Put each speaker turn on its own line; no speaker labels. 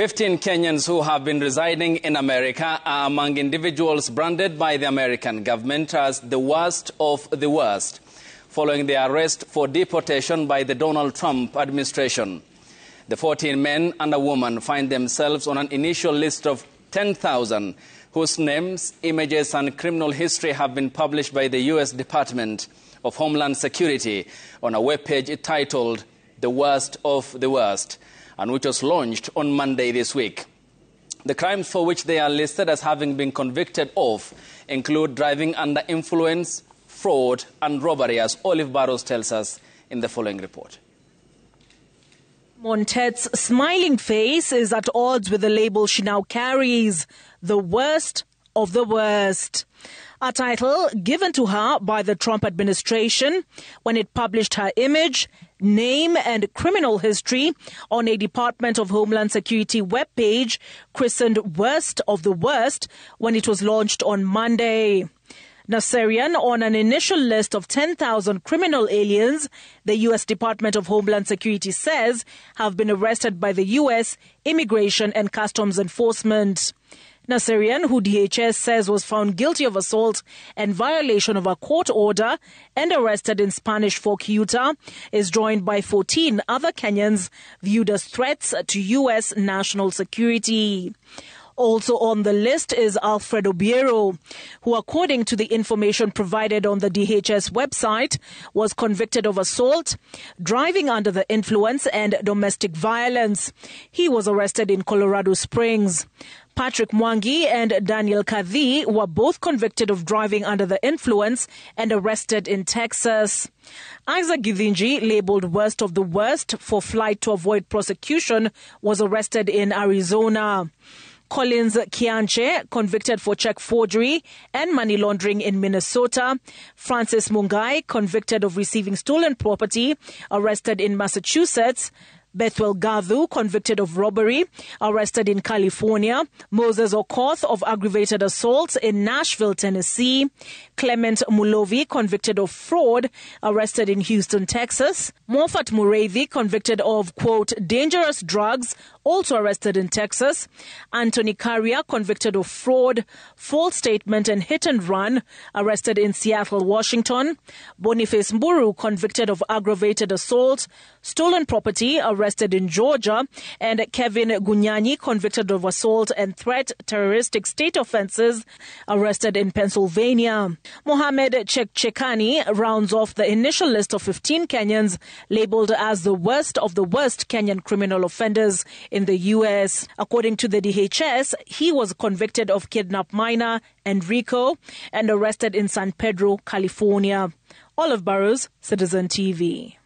15 Kenyans who have been residing in America are among individuals branded by the American government as the worst of the worst, following their arrest for deportation by the Donald Trump administration. The 14 men and a woman find themselves on an initial list of 10,000 whose names, images and criminal history have been published by the U.S. Department of Homeland Security on a webpage titled The Worst of the Worst, and which was launched on Monday this week. The crimes for which they are listed as having been convicted of include driving under influence, fraud and robbery, as Olive Barrows tells us in the following report.
Montet's smiling face is at odds with the label she now carries, the worst of the worst. A title given to her by the Trump administration when it published her image, name and criminal history on a Department of Homeland Security webpage christened Worst of the Worst when it was launched on Monday. Naserian on an initial list of 10,000 criminal aliens the U.S. Department of Homeland Security says have been arrested by the U.S. Immigration and Customs Enforcement. Naserian, who DHS says was found guilty of assault and violation of a court order and arrested in Spanish Fork, Utah, is joined by 14 other Kenyans viewed as threats to U.S. national security. Also on the list is Alfredo Biero, who, according to the information provided on the DHS website, was convicted of assault, driving under the influence and domestic violence. He was arrested in Colorado Springs. Patrick Mwangi and Daniel Kadhi were both convicted of driving under the influence and arrested in Texas. Isaac Githinji, labeled worst of the worst for flight to avoid prosecution, was arrested in Arizona. Collins Kianche, convicted for check forgery and money laundering in Minnesota. Francis Mungai, convicted of receiving stolen property, arrested in Massachusetts. Bethwel Gathu, convicted of robbery, arrested in California. Moses Okoth of aggravated assault in Nashville, Tennessee. Clement Mulovi, convicted of fraud, arrested in Houston, Texas. Mofat Mureithi, convicted of, quote, dangerous drugs, also arrested in Texas. Anthony Carrier, convicted of fraud, false statement and hit and run, arrested in Seattle, Washington. Boniface Mburu, convicted of aggravated assault, stolen property, arrested in Georgia. And Kevin Gunyani, convicted of assault and threat, terroristic state offenses, arrested in Pennsylvania. Mohamed Chekani rounds off the initial list of 15 Kenyans labeled as the worst of the worst Kenyan criminal offenders in the U.S. According to the DHS, he was convicted of kidnap minor Enrico and arrested in San Pedro, California. Olive Barrows, Citizen TV.